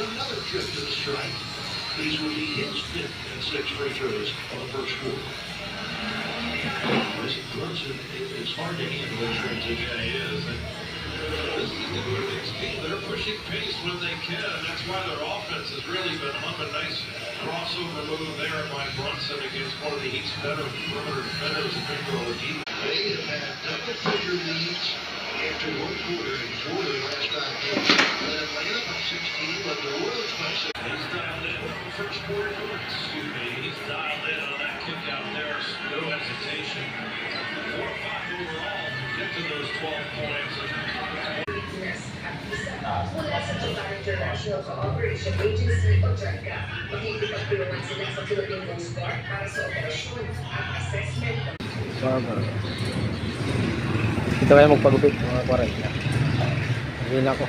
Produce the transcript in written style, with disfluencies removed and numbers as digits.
another shift to the strike. These will be his fifth and sixth free throws on the first quarter. Brunson is hard to handle in transition. Yeah, he is. And this is the New Orleans team. They're pushing pace when they can, and that's why their offense has really been humming. Nice crossover move there by Brunson against one of the Heat's better perimeter defenders, Victor Oladipo. They have had double-figure leads after one quarter in 4 of their last 5 games. Led Atlanta by 16, but the Royals by 6. He's dialed in on the first quarter. Excuse me. He's dialed in on that kick out there. No hesitation. 4 or 5 overall to get to those 12 points. Mula sa Japan International Cooperation Agency o JICA, makikipagtulungan sila sa Philippine Coast Guard para sa operasyon at assessment. Ito kaya magpagupit mga 40. Hindi na ako.